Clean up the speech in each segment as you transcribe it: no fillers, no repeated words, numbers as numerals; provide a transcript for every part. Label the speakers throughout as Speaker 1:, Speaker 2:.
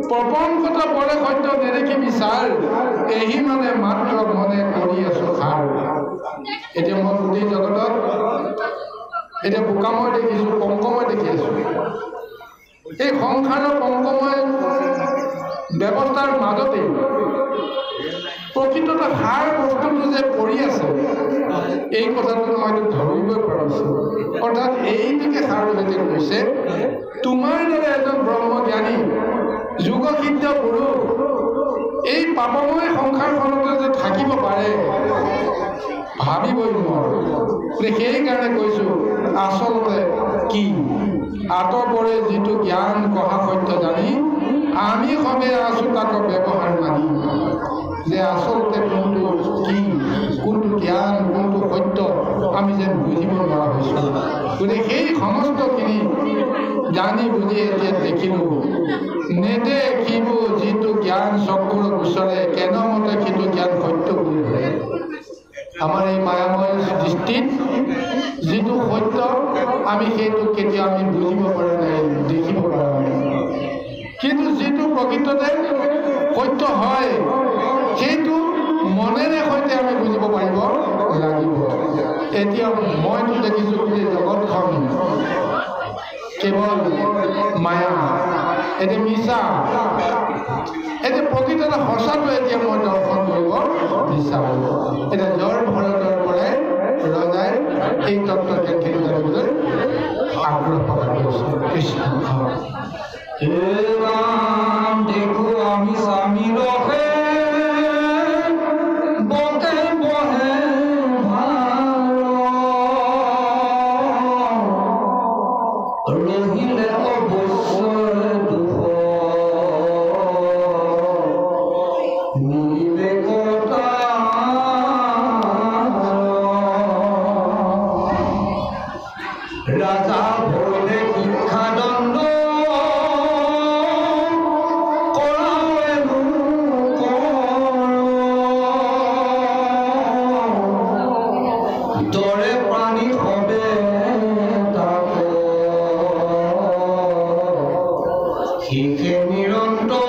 Speaker 1: প্ৰপঞ্চ এই মানে মাত্ৰ মনে কৰি আছো সাৰ। এতিয়া মই গোটেই জগতত এতিয়া বোকাময় দেখিছোঁ, পংকময় দেখি আছোঁ। এই সংসাৰৰ পংকময় ব্যৱস্থাৰ মাজতে প্ৰকৃততে সাৰ বস্তুটো যে পৰি আছে, এই কথাটো মইতো ধৰিবই পৰা নাছিলোঁ। অৰ্থাৎ এইটোকে সাৰ যেতিয়া কৈছে, তোমাৰ দৰে এজন ব্ৰহ্মজ্ঞানী যোগসিদ্ধ পুৰুষ এই পাপময় সংসাৰখনতে যে থাকিব পাৰে ভাবিবই নোৱাৰোঁ। সেইকাৰণে কৈছোঁ, আচলতে কি আতপৰে যিটো জ্ঞান কহা সত্য জানি আমি সবে আছোঁ তাক ব্যৱহাৰ মানি, যে আচলতে কোনটো কি, কোনটো জ্ঞান, কোনটো সত্য আমি যেন বুজিব নোৱাৰা হৈছোঁ। গতিকে সেই সমস্তখিনি জানি বুজি এতিয়া দেখিলোঁ, নেদেখিব যিটো জ্ঞান চকুৰ গোচৰে কেনেমতে সেইটো জ্ঞান সত্য বুলি ধৰে। আমাৰ এই মায়াময় দৃষ্টিত যিটো সত্য আমি সেইটো কেতিয়াও আমি বুজিব পৰা নাই, দেখিব পৰা নাই। কিন্তু যিটো প্ৰকৃততে সত্য হয় সেইটো মনেৰে সৈতে আমি বুজিব পাৰিব লাগিব। এতিয়া মইতো দেখিছোঁ গোটেই জগতখন কেৱল মায়া, এতিয়া মিছা। এতিয়া প্ৰকৃততে সঁচাটো এতিয়া মই দৰ্শন কৰিব বিচাৰোঁ। এতিয়া জৰ ভৰতৰ পৰাই ৰজাই এই তত্ত্বজ্ঞানখিনি জানিবলৈ আগ্ৰহ প্ৰকাশ কৰিছে। কৃষ্ণ দেখো আমি স্বামী ৰখে বতে বহে ৰহিলে অৱশ্যে দুখ নিবেকতা ৰাজা ভৰিলে শিক্ষাদণ্ড দৰে প্ৰাণী হবে শিখে নিৰন্তৰ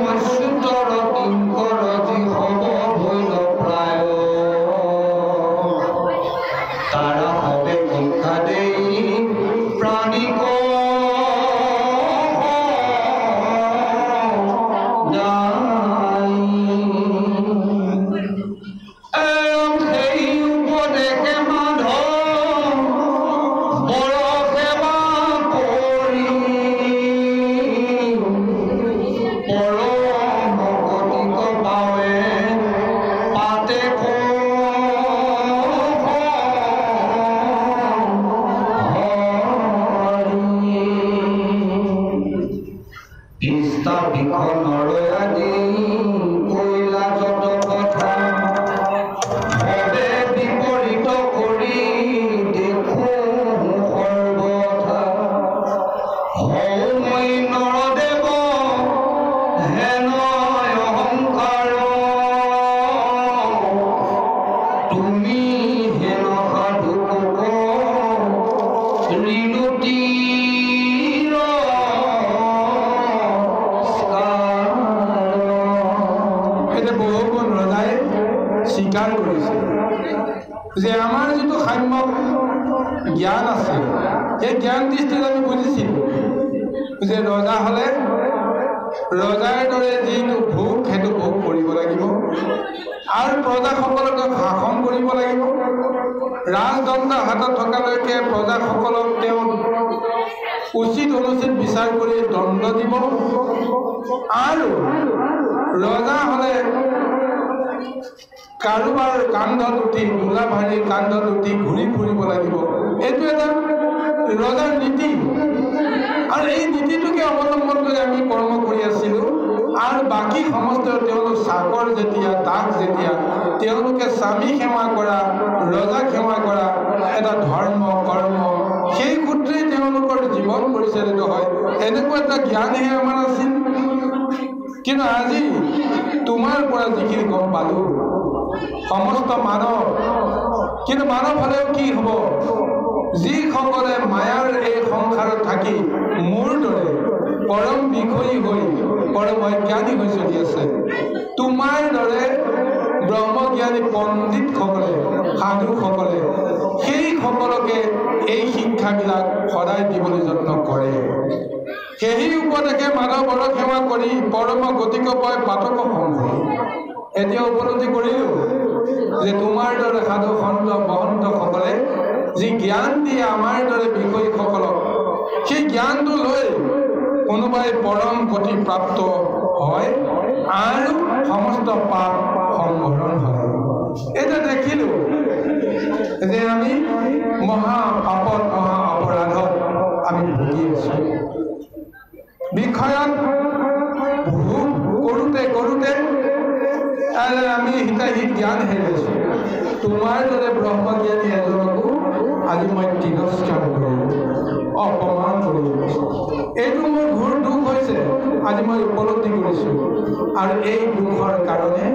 Speaker 1: মৎস্যুতৰ কিংকৰ যি হব ভৈল প্ৰায় তাৰা হবে শিক্ষা দেই প্ৰাণীক যে আমাৰ যিটো সাম্যক জ্ঞান আছে, সেই জ্ঞান দৃষ্টিত আমি বুজিছিলোঁ যে ৰজা হ'লে ৰজাৰ দৰে যিটো ভোগ সেইটো ভোগ কৰিব লাগিব আৰু প্ৰজাসকলক শাসন কৰিব লাগিব। ৰাজদণ্ড হাতত থকালৈকে প্ৰজাসকলক তেওঁ উচিত অনুচিত বিচাৰ কৰি দণ্ড দিব আৰু ৰজা হ'লে কাৰোবাৰ কান্ধত উঠি গোলাভাৰীৰ কান্ধত উঠি ঘূৰি ফুৰিব লাগিব। এইটো এটা ৰজাৰ নীতি আৰু এই নীতিটোকে অৱলম্বন কৰি আমি কৰ্ম কৰি আছিলোঁ। আৰু বাকী সমস্ত তেওঁলোক চাকৰ যেতিয়া দাস যেতিয়া তেওঁলোকে স্বামী সেৱা কৰা, ৰজাক সেৱা কৰা এটা ধৰ্ম কৰ্ম, সেই সূত্ৰেই তেওঁলোকৰ জীৱন পৰিচালিত হয়। এনেকুৱা এটা জ্ঞানহে আমাৰ আছিল। কিন্তু আজি তোমাৰ পৰা যিখিনি গম পালোঁ সমস্ত মানৱ, কিন্তু মানৱ হ'লেও কি হ'ব? যিসকলে মায়াৰ এই সংসাৰত থাকি মোৰ দৰে পৰম বিষয়ী হৈ পৰম অজ্ঞানী হৈ চলি আছে, তোমাৰ দৰে ব্ৰহ্মজ্ঞানী পণ্ডিতসকলে সাধুসকলে সেইসকলকে এই শিক্ষাবিলাক সদায় দিবলৈ যত্ন কৰে। সেই উপদেশে মাধৱৰ সেৱা কৰি পৰম গতিক পাই পাতক সংঘ। এতিয়া উপলব্ধি কৰিলোঁ যে তোমাৰ দৰে সাধু সন্ত মহন্তসকলে যি জ্ঞান দিয়ে আমাৰ দৰে বিষয়ীসকলক, সেই জ্ঞানটো লৈ কোনোবাই পৰম গতি প্ৰাপ্ত হয় আৰু সমস্ত পাপ সংহৰণ হয়। এতিয়া দেখিলোঁ যে আমি মহা পাপত মহা অপৰাধত আমি ভুগি আছোঁ। বিষয়ত ভোগ কৰোঁতে আমি হিতাহিত জ্ঞান হেৰাইছোঁ। তোমাৰ দৰে ব্ৰহ্মজ্ঞানী এজনকো আজি মই তিৰস্কাৰ কৰিলোঁ, অপমান কৰিলোঁ। এইটো মোৰ ঘোৰ দুখ হৈছে, আজি মই উপলব্ধি কৰিছোঁ। আৰু এই দুখৰ কাৰণে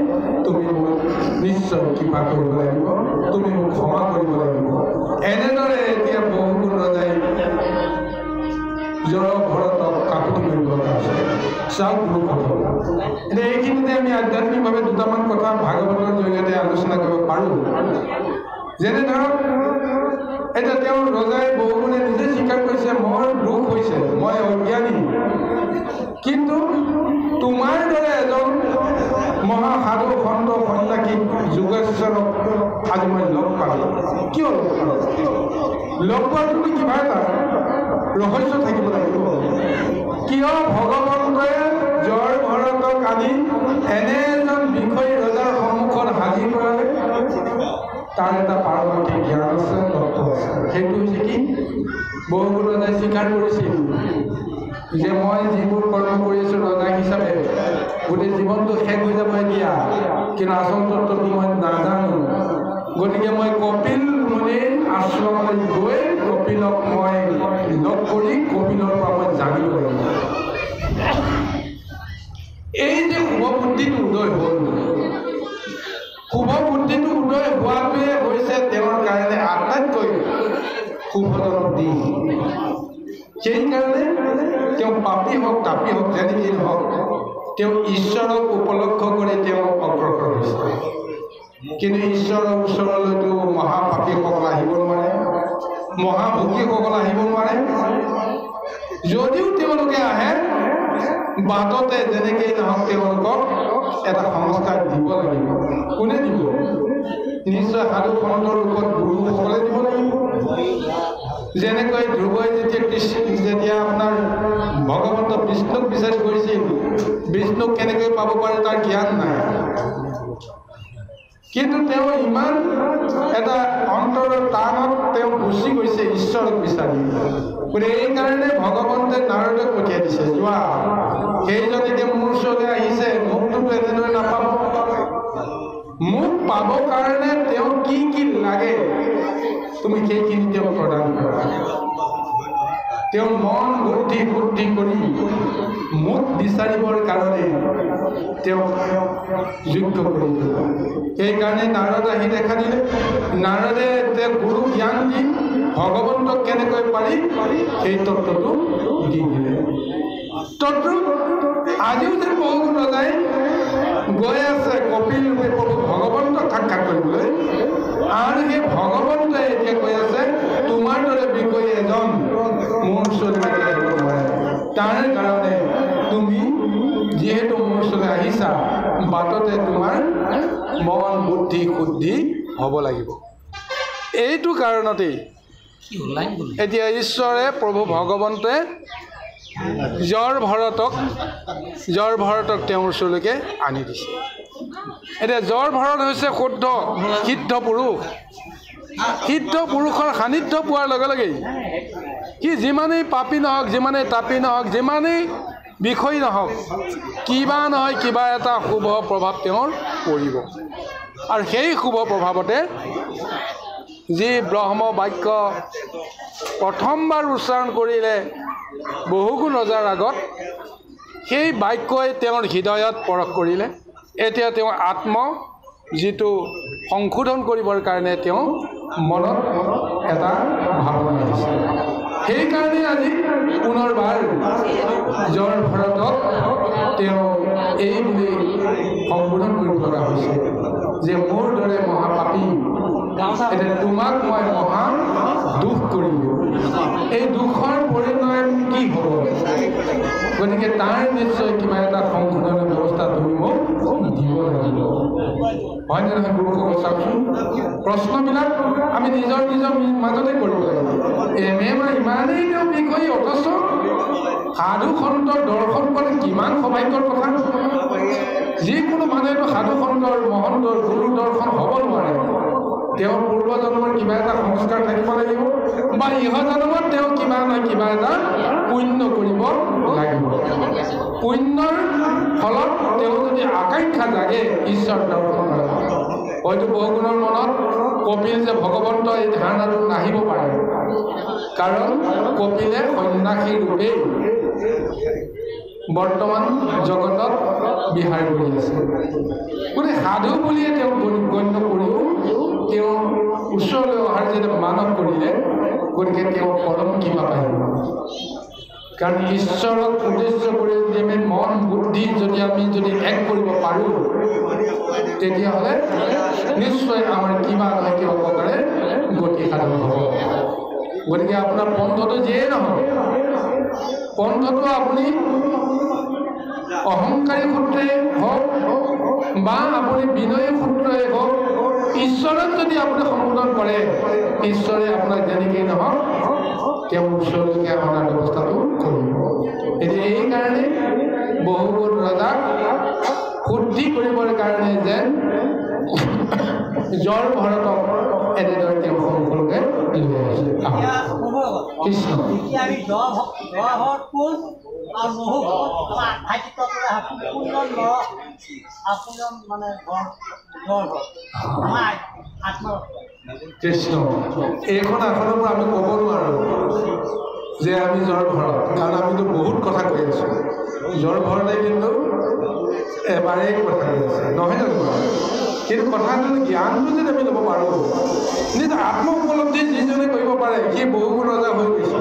Speaker 1: তুমি মোক নিশ্চয় কৃপা কৰিব লাগিব, তুমি মোক ক্ষমা কৰিব লাগিব। এনেদৰে এতিয়া বহুগুণ ৰজাই জড় ভৰতক কাকুতি কৰিব আছে। চাওক এতিয়া এইখিনিতে আমি আধ্যাত্মিকভাৱে দুটামান কথা ভাগৱতৰ জৰিয়তে আলোচনা কৰিব পাৰোঁ। যেনে ধৰক এতিয়া তেওঁ ৰজাই বহুগুণে নিজে স্বীকাৰ কৰিছে, মোৰ দুখ হৈছে, মই অজ্ঞানী। কিন্তু তোমাৰ দৰে এজন মহাসাধু সন্ত সন্যাসী যোগেশ্বৰক আজি মই লগ পালোঁ। কিয় লগ পালোঁ? লগ পোৱাটোতো কিবা এটা ৰহস্য থাকিব লাগিব। কিয় ভগৱন্তই জড় ভৰতক আনি এনে এজন বিষয়ী ৰজাৰ সন্মুখত হাজিৰ কৰালে? তাৰ এটা পাৰমাৰ্থিক জ্ঞান আছে, তত্ত্ব আছে। সেইটো হৈছে কি? বহুগুণ ৰজাই স্বীকাৰ কৰিছিল যে মই যিবোৰ কৰ্ম কৰি আছোঁ ৰজা হিচাপে, গোটেই জীৱনটো শেষ হৈ যাব এতিয়া, কিন্তু আচল তত্ত্বটো মই নাজানো। গতিকে মই কপিল মুনিৰ আশ্ৰমলৈ গৈ কপিলক মই লগ কৰি কপিলৰ পৰা মই জানিব লাগিব। এই যে শুভ বুদ্ধিটো উদয় হ'ল, শুভ বুদ্ধিটো উদয় হোৱাটোৱে হৈছে তেওঁৰ কাৰণে আটাইতকৈ শুভজনক দিশ। সেইকাৰণে তেওঁ পাপী হওক তাপী হওক যেনেকেই হওক, তেওঁ ঈশ্বৰক উপলক্ষ কৰি তেওঁ অগ্ৰসৰ হৈছে। কিন্তু ঈশ্বৰৰ ওচৰলৈতো মহাপাপীসকল আহিব নোৱাৰে, মহাভোগীসকল আহিব নোৱাৰে। যদিও তেওঁলোকে আহে, বাটতে যেনেকেই নহওক তেওঁলোকক এটা সংস্কাৰ দিব লাগিব। কোনে দিব? নিশ্চয় সাধু সন্তৰ ৰূপত গুৰুসকলে দিব লাগিব। যেনেকৈ ধ্ৰুৱই যেতিয়া আপোনাৰ ভগৱন্ত বিষ্ণুক বিচাৰি কৰিছিল, বিষ্ণুক কেনেকৈ পাব পাৰে তাৰ জ্ঞান নাই। কিন্তু তেওঁ ইমান এটা অন্তৰৰ টানত তেওঁ গুচি গৈছে ঈশ্বৰক বিচাৰি। গতিকে এইকাৰণে ভগৱন্তে নাৰদক পঠিয়াই দিছে, যোৱা সেইজন এতিয়া মোৰ ওচৰলৈ আহিছে, মোকটোতো এনেদৰে নাপাব। মোক পাব কাৰণে তেওঁ কি কি লাগে তুমি সেইখিনি তেওঁ প্ৰদান কৰা। তেওঁ মন বুদ্ধি বুদ্ধি কৰি মোক বিচাৰিবৰ কাৰণে তেওঁ যোগ্য কৰি দিলে। সেইকাৰণে নাৰদ আহি দেখা দিলে। নাৰদে তেওঁ গুৰু জ্ঞান দি ভগৱন্তক কেনেকৈ পাৰি সেই তত্ত্বটো দি দিলে। তত্ত্ব আজিও যে বহুগুণ ৰজাই গৈ আছে কপিল ৰূপে প্ৰভু ভগৱন্তক সাক্ষাৎ কৰিবলৈ, আৰু সেই ভগৱন্তই এতিয়া কৈ আছে তোমাৰ দৰে বিষয়ে এজন মোৰ ওচৰলৈ আহিব নোৱাৰে। তাৰ কাৰণে তুমি যিহেতু মোৰ ওচৰলৈ আহিছা, বাটতে তোমাৰ মন বুদ্ধি শুদ্ধি হ'ব লাগিব। এইটো কাৰণতেই এতিয়া ঈশ্বৰে প্ৰভু ভগৱন্তই জড় ভৰতক তেওঁৰ ওচৰলৈকে আনি দিছে। এতিয়া জড় ভৰত হৈছে শুদ্ধ সিদ্ধ পুৰুষ। সিদ্ধ পুৰুষৰ সান্নিধ্য পোৱাৰ লগে লগেই সি যিমানেই পাপী নহওক, যিমানেই তাপী নহওক, যিমানেই বিষয় নহওক, কিবা নহয় কিবা এটা শুভ প্ৰভাৱ তেওঁৰ পৰিব। আৰু সেই শুভ প্ৰভাৱতে যি ব্ৰহ্ম বাক্য প্ৰথমবাৰ উচ্চাৰণ কৰিলে বহুগুণ ৰজাৰ আগত, সেই বাক্যই তেওঁৰ হৃদয়ত পৰশ কৰিলে। এতিয়া তেওঁ যিটো সংশোধন কৰিবৰ কাৰণে তেওঁ মনত এটা ভাৱনা আহিছে। সেইকাৰণে আজি পুনৰবাৰ জৰ ভৰতক তেওঁ এই বুলি সম্বোধন কৰিব লগা হৈছে যে মোৰ দৰে মহাপাপী এতিয়া তোমাক মই মহা দুখ কৰিলোঁ, এই দুখৰ পৰিণয় কি হ'ব? গতিকে তাৰ নিশ্চয় কিবা এটা সংশোধনৰ ব্যৱস্থা তুমি মোক দিব লাগিব। হয় নে নহয় গুৰুসকল? চাওকচোন, প্ৰশ্নবিলাক আমি নিজৰ মাজতে কৰিব লাগিব। ইমানেই তেওঁ বিষয়, অথচ সাধু সন্তৰ দৰ্শন কৰে কিমান সৌভাগ্যৰ কথা। যিকোনো মানুহেতো সাধু সন্তৰ মহন্তৰ গুৰু দৰ্শন হ'ব নোৱাৰে। তেওঁৰ পূৰ্বজন্মৰ কিবা এটা সংস্কাৰ থাকিব লাগিব বা ইহজন্মত তেওঁ কিবা নহয় কিবা এটা পুণ্য কৰিব লাগিব। পুণ্যৰ ফলত তেওঁ যদি আকাংক্ষা জাগে ঈশ্বৰ দৰ্শন কৰে, হয়তো বহুগুণৰ মনত কপিল যে ভগৱন্ত এই ধাৰণাটো নাহিব পাৰে, কাৰণ কপিলে সন্ন্যাসী ৰূপে বৰ্তমান জগতত বিহাৰ কৰি আছে। গতিকে সাধু বুলিয়ে তেওঁ গণ্য কৰিও তেওঁ ওচৰলৈ অহাৰ যেতিয়া মানৱ কৰিলে, গতিকে তেওঁ পৰম কিবা পাৰিব। কাৰণ ঈশ্বৰক উদ্দেশ্য কৰি যদি আমি মন বুদ্ধি যদি আমি এক কৰিব পাৰোঁ, তেতিয়াহ'লে নিশ্চয় আমাৰ কিবা নহয় কিবা প্ৰকাৰে গতি সাধন হ'ব। গতিকে আপোনাৰ পন্থটো যিয়েই নহওক, পন্থটো আপুনি অহংকাৰী সূত্ৰে হওক বা আপুনি বিনয়ী সূত্ৰই হওক, ঈশ্বৰক যদি আপুনি সম্বোধন কৰে, ঈশ্বৰে আপোনাক যেনেকেই নহওক তেওঁৰ ওচৰলৈকে অনাৰ ব্যৱস্থাটো কৰিব। এতিয়া এইকাৰণে বহুগুণ ৰজাক শুদ্ধি কৰিবৰ কাৰণে যেন জৰ ভৰতক এনেদৰে তেওঁ সন্মুখলৈকে লৈ আহিছে। কৃষ্ণ কৃষ্ণ এইখন আসনৰ পৰা আমি ক'ব নোৱাৰোঁ যে আমি জৰ ভৰত, কাৰণ আমিতো বহুত কথা কৈ আছোঁ। জৰ ভৰতে কিন্তু এবাৰেই কথা কৈ আছে, নহয় জানো? কিন্তু কথাটো জ্ঞানটো যদি আমি ল'ব পাৰোঁ, নিজ আত্ম উপলব্ধি যিজনে কৰিব পাৰে সি বহুগুণ ৰজা হৈ গৈছে।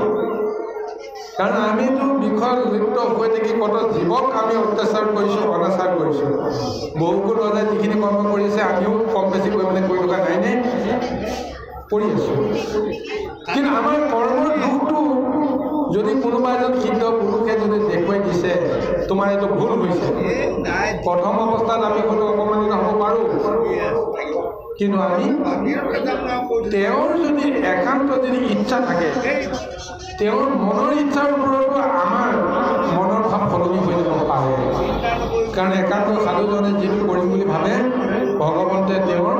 Speaker 1: কাৰণ আমিতো বিষয়ত লিপ্ত হৈ থাকি কত জীৱক আমি অত্যাচাৰ কৰিছোঁ, অনাচাৰ কৰিছোঁ। বহুগুণ ৰজাই যিখিনি কৰ্ম কৰিছে আমিও কম বেছি পৰিমাণে কৰি থকা নাইনে? কৰি আছোঁ। কিন্তু আমাৰ কৰ্মৰ দুখটো যদি কোনোবা এজন সিদ্ধ পুৰুষে যদি দেখুৱাই দিছে তোমাৰ এইটো ভুল হৈছে, প্ৰথম অৱস্থাত আমি হয়তো অপমানিত হ'ব পাৰোঁ, কিন্তু আমি তেওঁৰ যদি একান্ত যদি ইচ্ছা থাকে, তেওঁৰ মনৰ ইচ্ছাৰ ওপৰতো আমাৰ মনৰ ভাৱ সলনি হৈ যাব পাৰে। কাৰণ একান্ত সাধুজনে যিটো কৰিম বুলি ভাবে ভগৱন্তে তেওঁৰ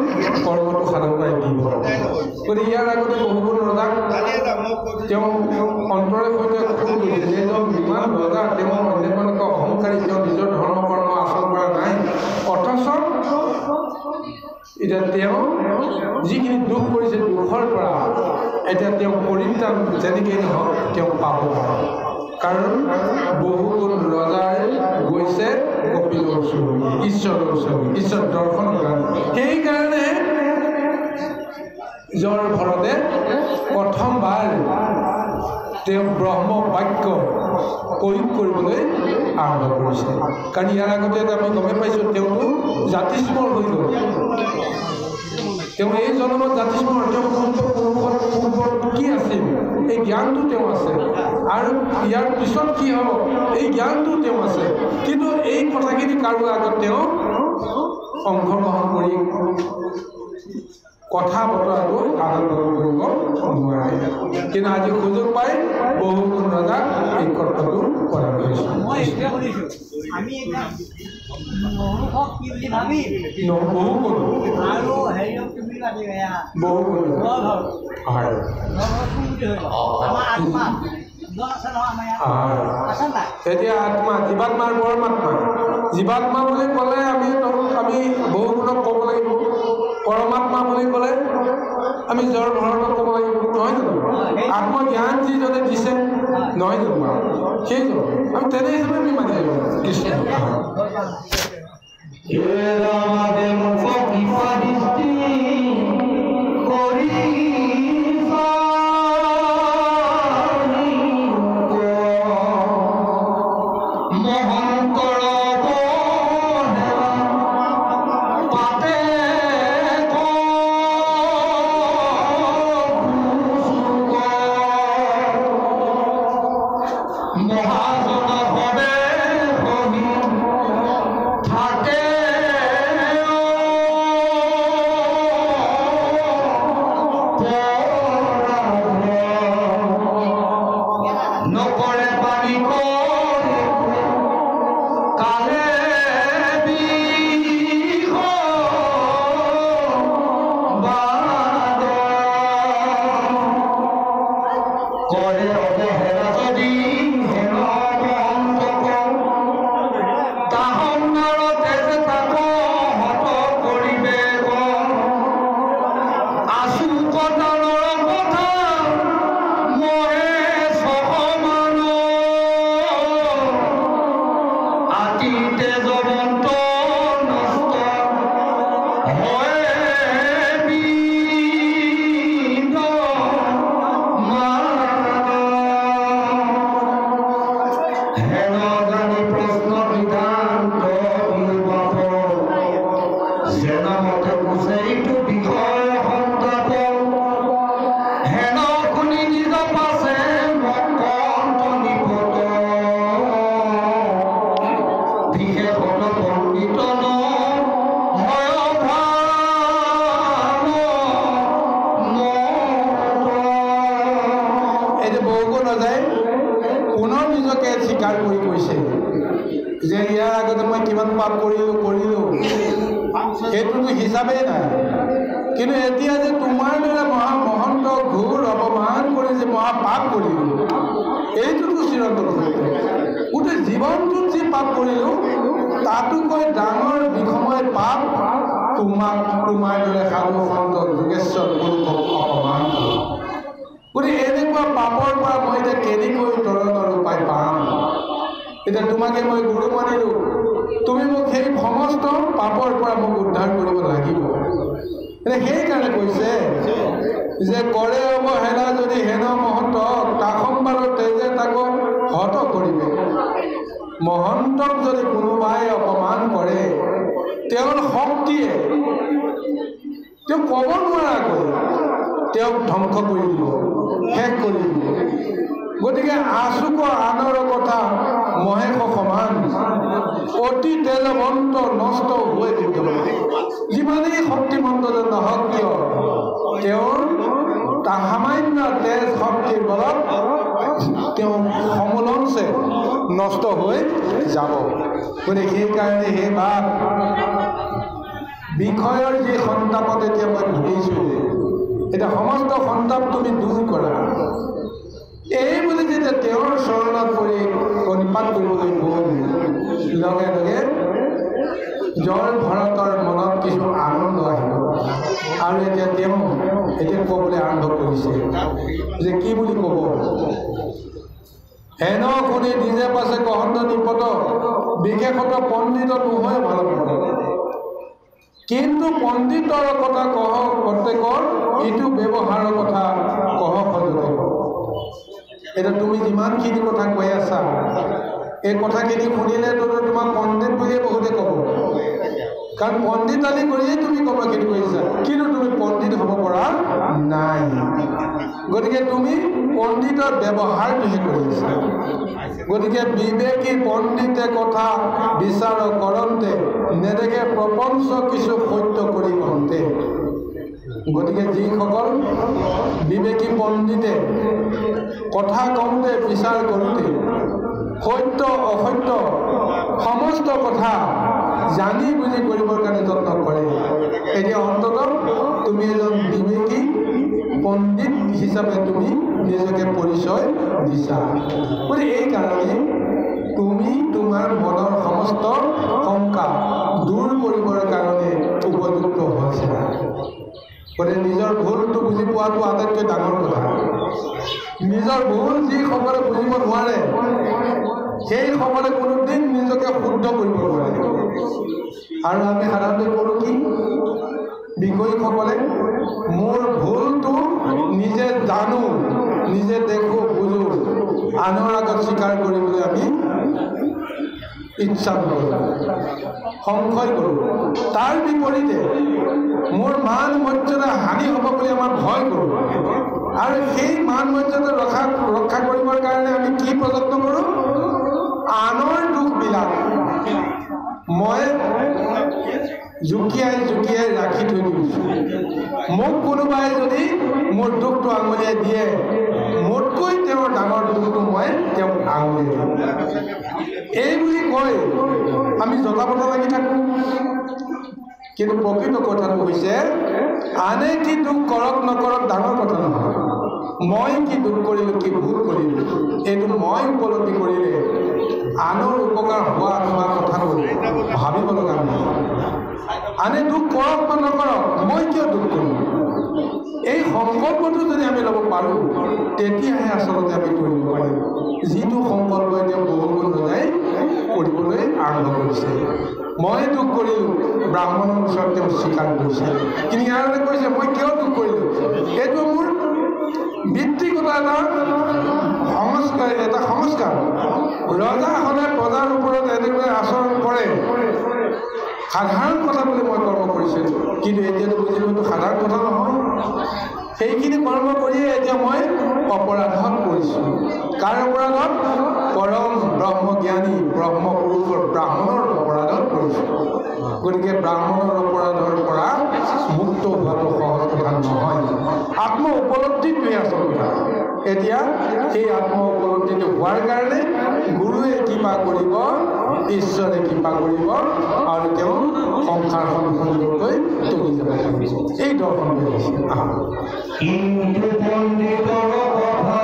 Speaker 1: কৰ্মটো সাধন কৰাই দিব। গতিকে ইয়াৰ আগতে বহুগুণ ৰজাক তেওঁ অন্তৰে সৈতে খুব কৰিছে যে ইমান ৰজা তেওঁ অন্যান্য অহংকাৰী, তেওঁ নিজৰ ধৰ্ম কৰ্ম আচৰণ কৰা নাই, অথচ এতিয়া তেওঁ যিখিনি দুখ কৰিছে দুখৰ পৰা এতিয়া তেওঁ পৰিত্ৰাণ যেনেকেই নহওক তেওঁ পাব পাৰে। কাৰণ বহুগুণ ৰজাই গৈছে কপিলৰ ওচৰলৈ, ঈশ্বৰৰ ওচৰলৈ, ঈশ্বৰ দৰ্শন কাৰণে। সেইকাৰণে জৰ ভৰতে প্ৰথমবাৰ তেওঁ ব্ৰহ্ম বাক্য প্ৰয়োগ কৰিবলৈ আৰম্ভ কৰিছে। কাৰণ ইয়াৰ আগতে আমি গমে পাইছোঁ তেওঁতো জাতিস্মৰ হৈ গ'ল। তেওঁ এই জন্মত জাতিস্মৰ তেওঁ পূৰ্বত কি আছিল এই জ্ঞানটো তেওঁ আছে, আৰু ইয়াৰ পিছত কি হ'ব এই জ্ঞানটো তেওঁ আছে। কিন্তু এই কথাখিনি কাৰো আগত তেওঁ অংশগ্ৰহণ কৰি কথা বতৰাটো আদান প্ৰদান কৰিব নোৱাৰে। কিন্তু আজি সুযোগ পাই বহুগুণ ৰজাক এই কৰ্তব্য কৰা হৈছে। এতিয়া আত্মা জীৱাত্মাৰ পৰমাত্মা, জীৱাত্মা বুলি ক'লে আমি বহুগুণক ক'ব লাগিব, পৰমাত্মা বুলি ক'লে আমি জৰ ভৰতক ক'ব লাগিব, নহয় জানো? আত্মজ্ঞান যিজনে দিছে, নহয় জানো? সেইজন আমি তেনে হিচাপে আমি মানি লাগিব। কৃষ্ণ কৰি কৰিলোঁ সেইটোতো হিচাপেই নাই। কিন্তু এতিয়া যে তোমাৰ দৰে মহন্ত ঘোৰ অপমান কৰি যে পাপ কৰিলোঁ, এইটোতো চিৰন্তন সত্য। গোটেই জীৱনটোত যি পাপ কৰিলোঁ তাতোকৈ ডাঙৰ বিষময় পাপ তোমাৰ দৰে সাধু সন্ত যোগেশ্বৰ পুৰুষক অপমান কৰোঁ। গতিকে এনেকুৱা পাপৰ পৰা মই এতিয়া কেনেকৈ তৰণৰ উপায় পাম? এতিয়া তোমাকে মই গুৰু মানিলোঁ, তুমি মোক সেই সমস্ত পাপৰ পৰা মোক উদ্ধাৰ কৰিব লাগিব। সেইকাৰণে কৈছে যে কৰে অৱহেলা যদি হেন মহন্তক তাসম্বাৰৰ তেজে তাক হত কৰিবে। মহন্তক যদি কোনোবাই অপমান কৰে তেওঁৰ শক্তিয়ে তেওঁ ক'ব নোৱাৰাকৈ তেওঁক ধ্বংস কৰি দিব, শেষ কৰি দিব। গতিকে আচুক আনৰ কথা মহেশ সমান অতি তেজৱন্ত নষ্ট হৈ থাকিব। যিমানেই শক্তিমন্ত যেন নহওক কিয় তেওঁৰ সামান্য তেজ শক্তিৰ বলত তেওঁ সমলঞ্চে নষ্ট হৈ যাব। গতিকে সেইকাৰণে সেই বাপ বিষয়ৰ যি সন্তাপত এতিয়া মই ভুগিছোঁ, এতিয়া সমস্ত সন্তাপ তুমি দূৰ কৰা। এই বুলি যেতিয়া তেওঁৰ চৰণত পৰি প্ৰণিপাত কৰিবলৈ গ'ল, লগে লগে জয় ভৰতৰ মনত কিছু আনন্দ আহিল। আৰু এতিয়া তেওঁ ক'বলৈ আৰম্ভ কৰিছে যে কি বুলি ক'ব? হেন শুনি নিজে পাছে কহন্ত নিপত বিশেষত পণ্ডিত নহয় ভাল পাব। কিন্তু পণ্ডিতৰ কথা কহ প্ৰত্যেকৰ ইটো ব্যৱহাৰৰ কথা কহ সজতে। এতিয়া তুমি যিমানখিনি কথা কৈ আছা এই কথাখিনি শুনিলেতো তোমাক পণ্ডিত বুলিয়ে বহুতে ক'ব, কাৰণ পণ্ডিতালি কৰিয়েই তুমি কৰ্মখিনি কৰিছা, কিন্তু তুমি পণ্ডিত হ'ব পৰা নাই। গতিকে তুমি পণ্ডিতৰ ব্যৱহাৰটোহে কৰিছা। গতিকে বিবেকী পণ্ডিতে কথা বিচাৰ কৰন্তে নেদেখে প্ৰপঞ্চ কিছু সত্য কৰি কওঁতে। গতিকে যিসকল বিবেকী পণ্ডিতে কথা কওঁতে বিচাৰ কৰোঁতে সত্য অসত্য সমস্ত কথা জানি বুজি কৰিবৰ কাৰণে যত্ন কৰে, এতিয়া অন্ততঃ তুমি এজন বিবেকী পণ্ডিত হিচাপে তুমি নিজকে পৰিচয় দিছা। গতিকে এইকাৰণে তুমি তোমাৰ মনৰ সমস্ত শংকা দূৰ কৰিবৰ কাৰণে উপযুক্ত হৈছিলা। গতিকে নিজৰ ভুলটো বুজি পোৱাটো আটাইতকৈ ডাঙৰ কথা। নিজৰ ভুল যিসকলে বুজিব নোৱাৰে সেইসকলে কোনোদিন নিজকে শুদ্ধ কৰিব নোৱাৰে। আৰু আমি সাধাৰণতে কৰোঁ কি? বিষয়সকলে মোৰ ভুলটো নিজে জানো, নিজে দেখোঁ বুজোঁ, আনৰ আগত স্বীকাৰ কৰিবলৈ আমি ইচ্ছা নকৰোঁ, সংশয় কৰোঁ। তাৰ বিপৰীতে মোৰ মান মৰ্যাদা হানি হ'ব বুলি আমাৰ ভয় কৰোঁ। আৰু সেই মান মৰ্যাদা ৰক্ষা কৰিবৰ কাৰণে আমি কি প্ৰযত্ন কৰোঁ? আনৰ দুখবিলাক মই জুকিয়াই জুকিয়াই ৰাখি থৈ দিছোঁ। মোক কোনোবাই যদি মোৰ দুখটো আঙুলিয়াই দিয়ে, মোতকৈ তেওঁৰ ডাঙৰ দুখটো মই তেওঁক আঙুলিয়াই দিওঁ। এই বুলি কৈ আমি জতাপতা লাগি থাকোঁ। কিন্তু প্ৰকৃত কথাটো হৈছে আনে কি দুখ কৰক নকৰক ডাঙৰ কথা নহয়। মই কি দুখ কৰিলোঁ, কি ভুল কৰিলোঁ, এইটো মই উপলব্ধি কৰিলে আনৰ উপকাৰ হোৱা নোহোৱা কথাটো ভাবিব লগা নহয়। আনে দুখ কৰক বা নকৰক, মই কিয় দুখ কৰোঁ, এই সংকল্পটো যদি আমি ল'ব পাৰোঁ তেতিয়াহে আচলতে আমি কৰিব পাৰিম। যিটো সংকল্প এতিয়া বহুগুণ ৰজাই কৰিবলৈ আৰম্ভ কৰিছে। মই দুখ কৰিলোঁ, ব্ৰাহ্মণৰ ওচৰত তেওঁ স্বীকাৰ কৰিছে। কিন্তু ইয়াৰে কৈছে মই কিয় দুখ কৰিলোঁ, এইটো মোৰ বৃত্তিগত এটা সংস্কাৰ। ৰজাসকলে প্ৰজাৰ ওপৰত এনেদৰে আচৰণ কৰে, সাধাৰণ কথা বুলি মই কৰ্ম কৰিছিলোঁ। কিন্তু এতিয়াতো বুজিলোঁ এইটো সাধাৰণ কথা নহয়। সেইখিনি কৰ্ম কৰিয়ে এতিয়া মই অপৰাধত পৰিছোঁ। কাৰ অপৰাধত? পৰম ব্ৰহ্মজ্ঞানী ব্ৰহ্মপুৰুষৰ ব্ৰাহ্মণৰ অপৰাধত পৰিছোঁ। গতিকে ব্ৰাহ্মণৰ অপৰাধৰ পৰা মুক্ত হোৱাটো সহজ কথা নহয়। আত্ম উপলব্ধিটোৱে আচল কথা। এতিয়া সেই আত্ম উপলব্ধিটো হোৱাৰ কাৰণে গুৰুৱে কিবা কৰিব, ঈশ্বৰে কৃপা কৰিব আৰু তেওঁ সংসাৰখন সুন্দৰকৈ তুলি যাব পাৰিব। এই দৰ্শনটো হৈছে
Speaker 2: কিন্তু পণ্ডিতৰ কথা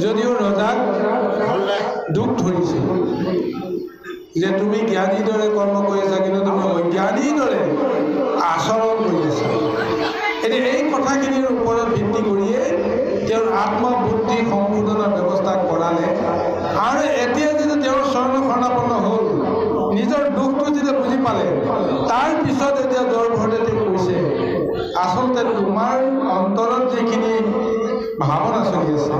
Speaker 1: যদিও ৰজাক দুখ ধৰিছে যে তুমি জ্ঞানীৰ দৰে কৰ্ম কৰি আছা, কিন্তু তুমি অজ্ঞানীৰ দৰে আচৰণ কৰি আছা। এতিয়া এই কথাখিনিৰ ওপৰত ভিত্তি কৰিয়ে তেওঁৰ আত্মবুদ্ধি সংশোধনৰ ব্যৱস্থা কৰালে। আৰু এতিয়া যেতিয়া তেওঁৰ চৰণ শৰণাপন্ন হ'ল, নিজৰ দুখটো যেতিয়া বুজি পালে, তাৰপিছত এতিয়া দৰভৰতে তেওঁ কৈছে, আচলতে তোমাৰ অন্তৰত যিখিনি ভাৱনা চলি আছে,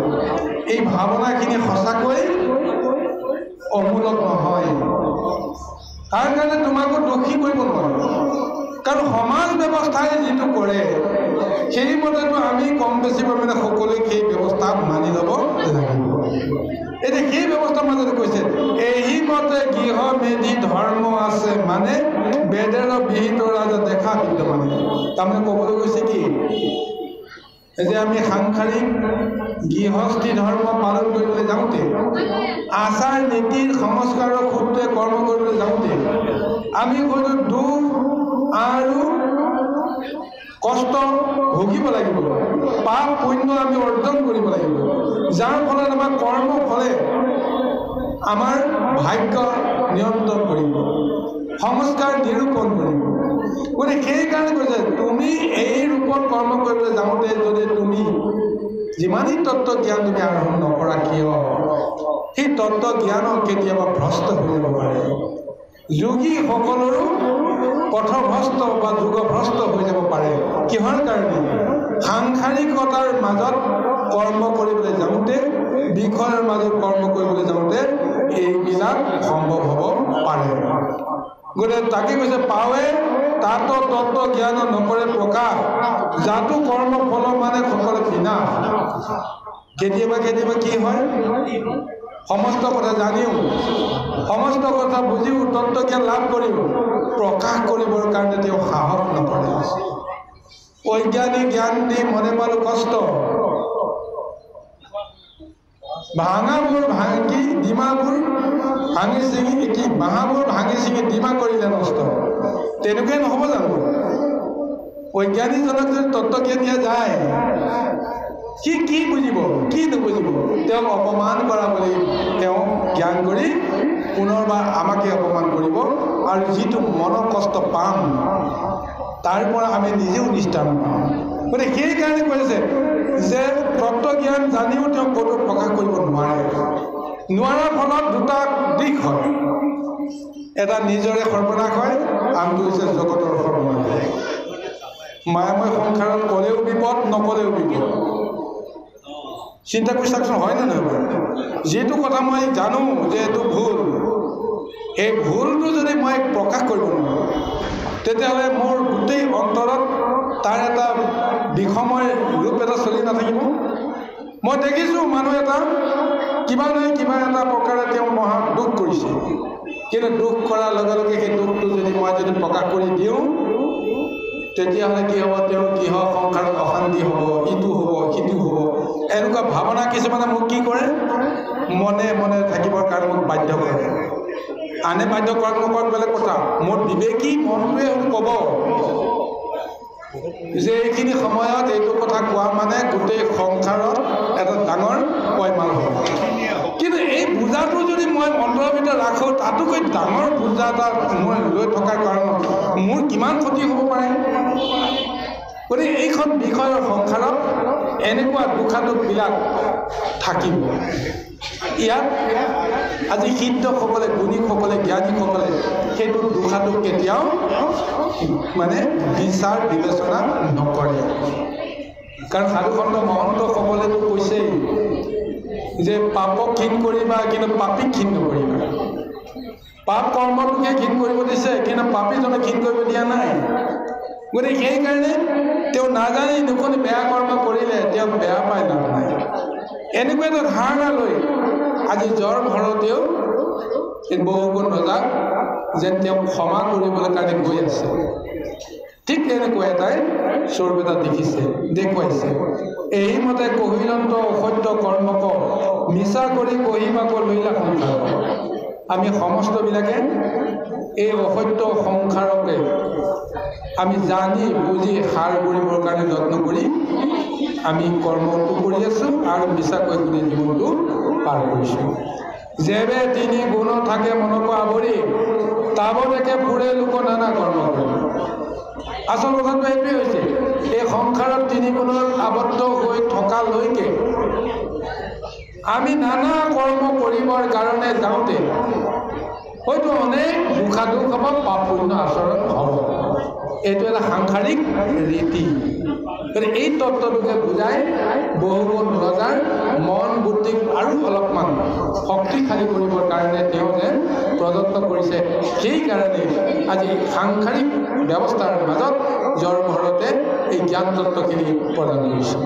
Speaker 1: এই ভাৱনাখিনি সঁচাকৈ অমূলক নহয়। তাৰ কাৰণে তোমাকো দোষী কৰিব নোৱাৰো, কাৰণ সমাজ ব্যৱস্থাই যিটো কৰে সেইমতেতো আমি কম বেছি পৰিমাণে সকলোৱে সেই ব্যৱস্থা মানি ল'ব লাগিব। এতিয়া সেই ব্যৱস্থাৰ মাজতে কৈছে, এই মতে গৃহ মেধি ধৰ্ম আছে, মানে বেদেৰ বিহিত ৰাজা দেখা বিদ্যমানে। তাৰমানে ক'বলৈ গৈছে কি, যে আমি সাংসাৰিক গৃহস্থী ধৰ্ম পালন কৰিবলৈ যাওঁতে, আচাৰ নীতিৰ সংস্কাৰৰ সূত্ৰে কৰ্ম কৰিবলৈ যাওঁতে আমি হয়তো দুখ আৰু কষ্ট ভুগিব লাগিব, পাপ পুণ্য আমি অৰ্জন কৰিব লাগিব, যাৰ ফলত আমাৰ কৰ্ম ফলে আমাৰ ভাগ্য নিয়ন্ত্ৰণ কৰিব, সংস্কাৰ নিৰূপণ কৰিব। গতিকে সেইকাৰণে কৈছে, তুমি এই ৰূপত কৰ্ম কৰিবলৈ যাওঁতে যদি তুমি যিমানেই তত্ত্ব জ্ঞান তুমি আহৰণ নকৰা কিয়, সেই তত্ত্ব জ্ঞানক কেতিয়াবা ভ্ৰষ্ট হৈ যাব পাৰে। যোগীসকলৰো পথভ্ৰষ্ট বা যুগভ্ৰষ্ট হৈ যাব পাৰে। কিহৰ কাৰণে? সাংসাৰিকতাৰ মাজত কৰ্ম কৰিবলৈ যাওঁতে, বিষয়ৰ মাজত কৰ্ম কৰিবলৈ যাওঁতে এইবিলাক সম্ভৱ হ'ব পাৰে। গতিকে তাকে কৈছে, পাৱে তাতো তত্ত্ব জ্ঞান নকৰে প্ৰকাশ, যাতো কৰ্ম ফল মানে সকলে বিনাশ। কেতিয়াবা কেতিয়াবা কি হয়, সমস্ত কথা জানিও, সমস্ত কথা বুজিও, তত্ত্ব জ্ঞান লাভ কৰিও প্ৰকাশ কৰিবৰ কাৰণে তেওঁ সাহস নকৰে। বৈজ্ঞানিক জ্ঞান দি মনে পালো কষ্ট, ভাঙাবোৰ ভাঙি ডিমাবোৰ ভাঙি চিঙি, কি বাঁহাবোৰ ভাঙি চিঙি ডিমা কৰিলে নষ্ট, তেনেকুৱাই নহ'ব জানো? বৈজ্ঞানিকজনক যদি তত্ত্ব জ্ঞান দিয়া যায়, সি কি বুজিব, কি নুবুজিব? তেওঁক অপমান কৰা বুলি তেওঁ জ্ঞান কৰি পুনৰবাৰ আমাকে অপমান কৰিব, আৰু যিটো মনৰ কষ্ট পাম তাৰ পৰা আমি নিজেও নিষ্ঠান পাম। গতিকে সেইকাৰণে কৈছে যে তত্ত্ব জ্ঞান জানিও তেওঁ ক'তো প্ৰকাশ কৰিব নোৱাৰে। নোৱাৰাৰ ফলত দুটা দিশ হয়, এটা নিজৰে সৰ্বনাশ হয়, আনটো হৈছে জগতৰ সৰ্বনাশ হয়। মায়াময় সংসাৰত ক'লেও বিপদ নক'লেও বিপদ চিন্তা কৰি চাওকচোন হয়নে নহয় যিটো কথা মই জানো যে এইটো ভুল এই ভুলটো যদি মই প্ৰকাশ কৰিব নোৱাৰোঁ তেতিয়াহ'লে মোৰ গোটেই অন্তৰত তাৰ এটা বিষময় ৰূপ এটা চলি নাথাকিব মই দেখিছোঁ মানুহ এটা কিবা নহয় কিবা এটা প্ৰকাৰে তেওঁ মহা দুখ কৰিছে কিন্তু দুখ কৰাৰ লগে লগে সেই দুখটো যদি মই যদি প্ৰকাশ কৰি দিওঁ তেতিয়াহ'লে কি হ'ব তেওঁৰ গৃহ সংসাৰত অশান্তি হ'ব ইটো হ'ব সিটো হ'ব এনেকুৱা ভাৱনা কিছুমানে মোক কি কৰে মনে মনে থাকিবৰ কাৰণে মোক বাধ্য কৰে আনে বাধ্য কৰক নকৰক বেলেগ কথা মোৰ বিবেকী মনটোৱে ক'ব যে এইখিনি সময়ত এইটো কথা কোৱা মানে গোটেই সংসাৰত এটা ডাঙৰ পয়মাল হ'ব কিন্তু এই বোজাটো যদি মই অন্তৰৰ ভিতৰত ৰাখোঁ তাতোকৈ ডাঙৰ বোজা এটা মই লৈ থকাৰ কাৰণত মোৰ কিমান ক্ষতি হ'ব পাৰে গতিকে এইখন বিষয়ৰ সংসাৰত এনেকুৱা দুখাদুখবিলাক থাকিব ইয়াত আজি সিদ্ধসকলে গুণীসকলে জ্ঞানীসকলে সেইটো দুখাদুখ কেতিয়াও মানে বিচাৰ বিবেচনা নকৰে কাৰণ সাধুসন্ত মহন্তসকলেতো কৈছেই যে পাপক ক্ষীণ কৰিবা কিন্তু পাপীক ক্ষীণ নকৰিবা পাপ কৰ্মটোকে ক্ষীণ কৰিব দিছে কিন্তু পাপীজনে ক্ষীণ কৰিব দিয়া নাই গতিকে সেইকাৰণে তেওঁ নাজানি নুশুনি বেয়া কৰ্ম কৰিলে তেওঁ বেয়া পাই লাভ নাই এনেকুৱা এটা ধাৰণা লৈ আজি জ্বৰ ঘৰতেও বহুগুণ ৰজাক যেন তেওঁ ক্ষমা কৰিবলৈ কাৰণে গৈ আছে ঠিক তেনেকুৱা এটাই স্বৰূপ এটা দেখিছে দেখুৱাইছে এইমতে কহিলন্ত অসত্য কৰ্মক মিছা কৰি কহিবাক লৈলা সংসাৰ আমি সমস্তবিলাকে এই অসত্য সংসাৰকে আমি জানি বুজি সাৰ কৰিবৰ কাৰণে যত্ন কৰি আমি কৰ্মটো কৰি আছোঁ আৰু মিছাকৈ গোটেই জীৱনটো পাৰ কৰিছোঁ যেবে তিনি গুণ থাকে মনক আৱৰি তাবলৈকে ফুৰে লোক নানা কৰ্ম কৰে আচল কথাটো এইটোৱে হৈছে এই সংসাৰত তিনি গুণত আবদ্ধ হৈ থকালৈকে আমি নানা কৰ্ম কৰিবৰ কাৰণে যাওঁতে হয়তো অনেক দুখাদুখ হ'ব পাপ পুণ্য আচৰণ হ'ব এইটো এটা সাংসাৰিক ৰীতি গতিকে এই তত্ত্বটোকে বুজাই বহুগুণ ৰজাৰ মন বুদ্ধিক আৰু অলপমান শক্তিশালী কৰিবৰ কাৰণে তেওঁ যে প্ৰযত্ন কৰিছে সেইকাৰণে আজি সাংসাৰিক ব্যৱস্থাৰ মাজত জ্বৰ ঘৰতে এই জ্ঞান তত্ত্বখিনি প্ৰদান কৰিছে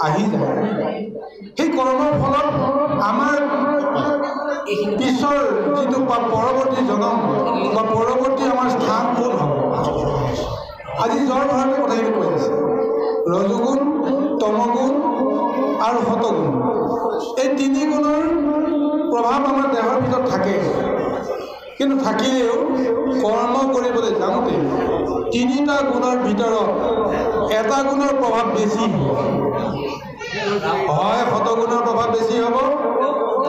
Speaker 1: আহি যায় সেই কৰ্মৰ ফলত আমাৰ পিছৰ যিটো পৰৱৰ্তী জনম বা পৰৱৰ্তী আমাৰ স্থান কোন হ'ব আজি জ্বৰ ভাৰতে কথাখিনি কৈ আছে ৰজগুণ তমগুণ আৰু সতগুণ এই তিনি গুণৰ প্ৰভাৱ আমাৰ দেহৰ ভিতৰত থাকে কিন্তু থাকিলেও কৰ্ম কৰিবলৈ যাওঁতে তিনিটা গুণৰ ভিতৰত এটা গুণৰ প্ৰভাৱ বেছি হয় সতগুণৰ প্ৰভাৱ বেছি হ'ব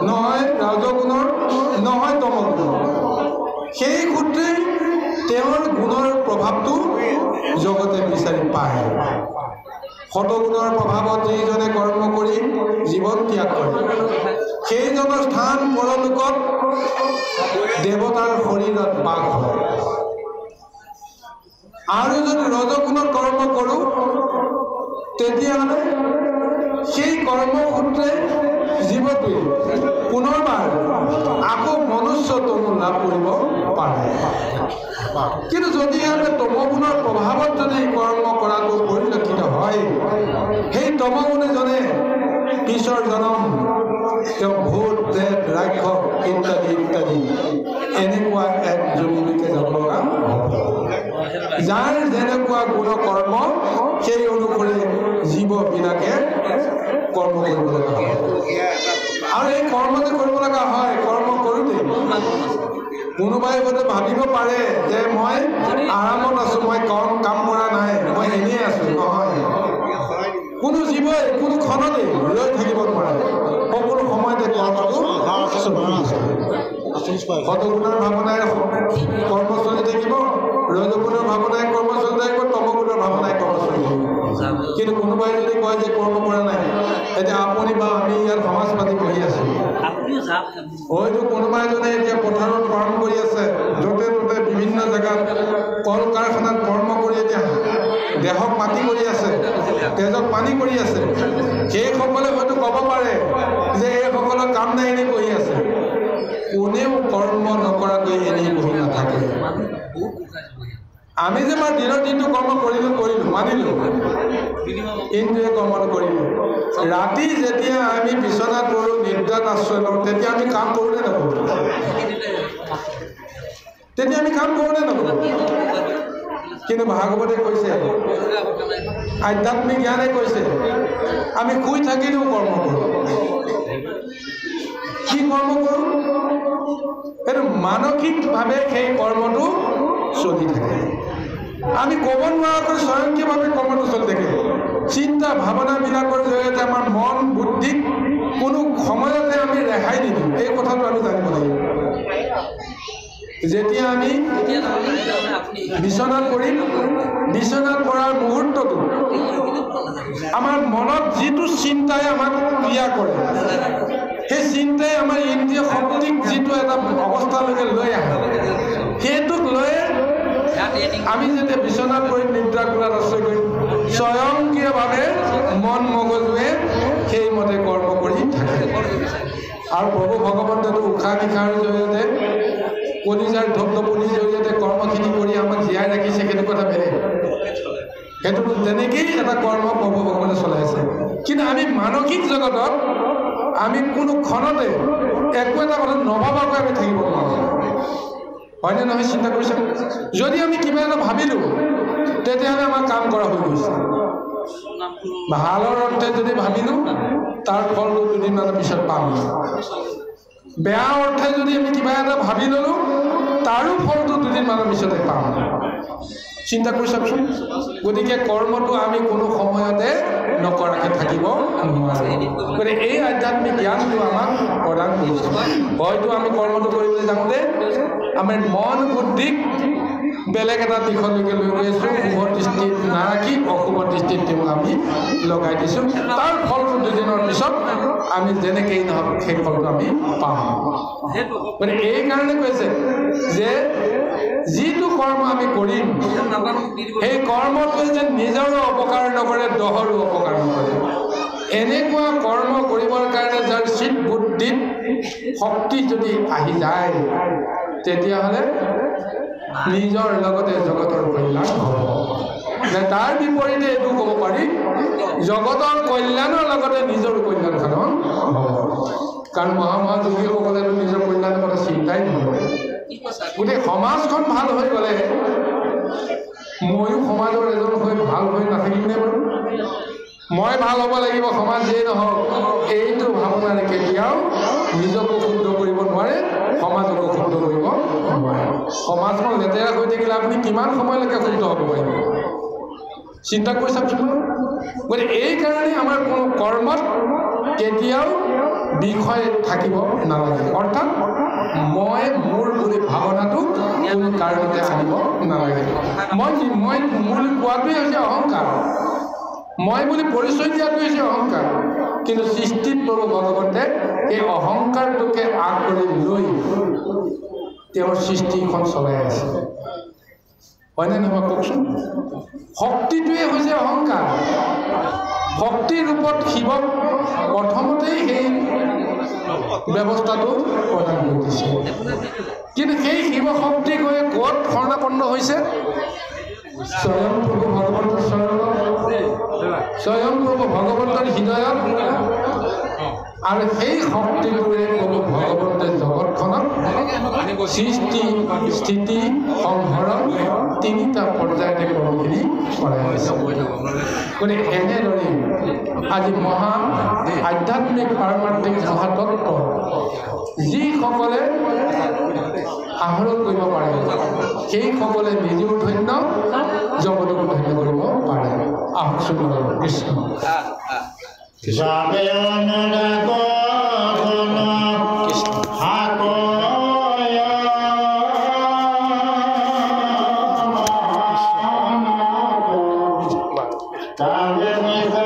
Speaker 1: নহয় ৰাজগুণৰ নহয় তমগুণৰ সেই সূত্ৰে তেওঁৰ গুণৰ প্ৰভাৱটো জগতে বিচাৰি পায় সতগুণৰ প্ৰভাৱত যিজনে কৰ্ম কৰি জীৱন ত্যাগ কৰে সেইজনৰ স্থান পৰলোকত দেৱতাৰ শৰীৰত বাস হয় আৰু যদি ৰজগুণৰ কৰ্ম কৰোঁ তেতিয়াহ'লে সেই কৰ্মসূত্ৰে জীৱটোৱে পুনৰবাৰ আকৌ মনুষ্য তনু লাভ কৰিব পাৰে কিন্তু যদি আমি তমগুণৰ প্ৰভাৱত যদি কৰ্ম কৰাটো পৰিলক্ষিত হয় সেই তমগুণেজনে পিছৰ জনম তেওঁ ভূত প্ৰেত ৰাক্ষস ইত্যাদি ইত্যাদি এনেকুৱা এক যোগলৈকে যাব লগা যাৰ যেনেকুৱা গুণ কৰ্ম সেই অনুসৰি জীৱবিলাকে কৰ্ম কৰিব লগা হয় আৰু এই কৰ্ম যে কৰিব লগা হয় কৰ্ম কৰোঁতে কোনোবাই বোধে ভাবিব পাৰে যে মই আৰামত আছোঁ মই কাম কৰা নাই মই এনেই আছোঁ নহয় কোনো জীৱই কোনো ক্ষণতে ৰৈ থাকিব নোৱাৰে সকলো সময়তে কৰ্মটো সতগুণৰ ভাৱনাই কৰ্ম চলি থাকিব ৰজগুণৰ ভাৱনাই কৰ্ম চলি থাকিব তমগুণৰ ভাৱনাই কৰ্ম চলি থাকিব কিন্তু কোনোবাই যদি কয় যে কৰ্ম কৰা নাই এতিয়া আপুনি বা আমি ইয়াত সমাজ পাতি বহি আছোঁ হয়তো কোনোবা এজনে এতিয়া পথাৰত কৰ্ম কৰি আছে য'তে ত'তে বিভিন্ন জেগাত কল কাৰখানাত কৰ্ম কৰি এতিয়া দেহক মাটি কৰি আছে তেজক পানী কৰি আছে সেইসকলে হয়তো ক'ব পাৰে যে এইসকলৰ কাম নাই এনেই বহি আছে কোনেও কৰ্ম নকৰাকৈ এনেই বহি নাথাকে আমি যে আমাৰ দিনৰ দিনটো কৰ্ম কৰিলোঁ মানিলোঁ ইন্দ্ৰিয়ে কৰ্মটো কৰিলোঁ ৰাতি যেতিয়া আমি বিচনাত পৰোঁ নিদ্ৰাত আশ্ৰয় লওঁ তেতিয়া আমি কাম কৰোঁ নে নকৰোঁ তেতিয়া আমি কাম কৰোঁ নে নকৰোঁ কিন্তু ভাগৱতে কৈছে আধ্যাত্মিক জ্ঞানে কৈছে আমি শুই থাকিলেও কৰ্ম কৰোঁ কি কৰ্ম কৰোঁ সেইটো মানসিকভাৱে সেই কৰ্মটো চলি থাকে আমি ক'ব নোৱাৰাকৈ স্বয়ংক্ৰিয়ভাৱে কৰ্মটো চলি থাকে চিন্তা ভাৱনাবিলাকৰ জৰিয়তে আমাৰ মন বুদ্ধিক কোনো সময়তে আমি ৰেহাই নিদিওঁ এই কথাটো আমি জানিব লাগিব যেতিয়া আমি বিচনাত পৰিম বিচনাত পৰাৰ মুহূৰ্তটো আমাৰ মনত যিটো চিন্তাই আমাক ক্ৰিয়া কৰে সেই চিন্তাই আমাৰ ইন্দ্ৰিয় শক্তিক যিটো এটা অৱস্থালৈকে লৈ আহে সেইটোক লৈ আমি যেতিয়া বিচনাত পৰি নিদ্ৰা কৰাত আশ্ৰয় কৰিম স্বয়ংক্ৰিয়ভাৱে মন মগজুৱে সেইমতে কৰ্ম কৰি থাকে আৰু প্ৰভু ভগৱন্তেতো উশাহ নিশাহৰ জৰিয়তে কলিজাৰ ধপধপনিৰ জৰিয়তে কৰ্মখিনি কৰি আমাক জীয়াই ৰাখিছে সেইটো কথা বেলেগ সেইটো তেনেকেই এটা কৰ্ম প্ৰভু ভগৱানে চলাইছে কিন্তু আমি মানসিক জগতত আমি কোনো ক্ষণতে একো এটা কথা নভবাকৈ আমি থাকিব নোৱাৰোঁ হয়নে নহয় চিন্তা কৰিছে যদি আমি কিবা এটা ভাবিলোঁ তেতিয়াহ'লে আমাৰ কাম কৰা হৈ গৈছে ভালৰ অৰ্থে যদি ভাবিলোঁ তাৰ ফলটো দুদিনমানৰ পিছত পাম বেয়া অৰ্থে যদি আমি কিবা এটা ভাবি ল'লোঁ তাৰো ফলটো দুদিনমানৰ পিছতে পাম চিন্তা কৰি চাওকচোন গতিকে কৰ্মটো আমি কোনো সময়তে নকৰাকৈ থাকিব নোৱাৰোঁ গতিকে এই আধ্যাত্মিক জ্ঞানটো আমাক প্ৰদান কৰিছে হয়তো আমি কৰ্মটো কৰিবলৈ যাওঁতে আমাৰ মন বুদ্ধিক বেলেগ এটা দিশলৈকে লৈ গৈ আছোঁ শুভ দৃষ্টিত নাৰাখি অশুভ দৃষ্টিত তেওঁক আমি লগাই দিছোঁ তাৰ ফলটো দুদিনৰ পিছত আমি যেনেকেই নহওক সেই ফলটো আমি পাম মানে এইকাৰণে কৈছে যে যিটো কৰ্ম আমি কৰিম সেই কৰ্মটোৱে যেন নিজৰো অপকাৰ নকৰে দহৰো অপকাৰ নকৰে এনেকুৱা কৰ্ম কৰিবৰ কাৰণে যাৰ চিত বুদ্ধিত শক্তি যদি আহি যায় তেতিয়াহ'লে নিজৰ লগতে জগতৰ কল্যাণ হ'ব যে তাৰ বিপৰীতে এইটো ক'ব পাৰি জগতৰ কল্যাণৰ লগতে নিজৰ কল্যাণ সাধন হ'ব। কাৰণ মহাযোগীসকলেতো নিজৰ কল্যাণৰ কথা চিন্তাই নকৰে। গোটেই সমাজখন ভাল হৈ গ'লে ময়ো সমাজৰ এজন হৈ ভাল হৈ নাথাকিমনে বাৰু? মই ভাল হ'ব লাগিব, সমাজ যিয়েই নহওক, এইটো ভাৱনাৰে কেতিয়াও নিজকো শুদ্ধ কৰিব নোৱাৰে, সমাজকো শুদ্ধ কৰিব নোৱাৰে। সমাজখন লেতেৰা হৈ থাকিলে আপুনি কিমান সময়লৈকে শুদ্ধ হ'ব পাৰিব? চিন্তা কৰি চাওকচোন। গতিকে এইকাৰণে আমাৰ কোনো কৰ্মত কেতিয়াও বিষয় থাকিব নালাগে, অৰ্থাৎ মই মোৰ বুলি ভাৱনাটো কোনো কাৰণতে আনিব নালাগে। মই মোৰ কোৱাটোৱেই হৈছে অহংকাৰ, মই বুলি পৰিচয় দিয়াটো হৈছে অহংকাৰ। কিন্তু সৃষ্টিত প্ৰভু ভগৱন্তে এই অহংকাৰটোকে আগ কৰি লৈ তেওঁৰ সৃষ্টিখন চলাই আছে, হয়নে নহয় কওকচোন? শক্তিটোৱে হৈছে অহংকাৰ। শক্তিৰ ৰূপত শিৱক প্ৰথমতেই সেই ব্যৱস্থাটো প্ৰদান কৰি দিছে। কিন্তু সেই শিৱ শক্তি গৈ ক'ত শৰণাপন্ন হৈছে? স্বয়ং প্ৰভু ভগৱন্তৰ চৰণত, স্বয়ং প্ৰভু ভগৱন্তৰ হৃদয়ত। আৰু সেই শক্তিটোৰে প্ৰভু ভগৱন্তে জগতখনক সৃষ্টি স্থিতি সংহৰণ তিনিটা পৰ্যায়তে কৰ্মখিনি কৰাই আছে। গতিকে এনেদৰে আজি মহা আধ্যাত্মিক পাৰমাৰ্থিক মহাতত্ব যিসকলে আহৰণ কৰিব পাৰে সেইসকলে নিজেও ধন্য, জগতকো ধন্য কৰিব পাৰে। আহকচোন কৃষ্ণ।
Speaker 2: Amen.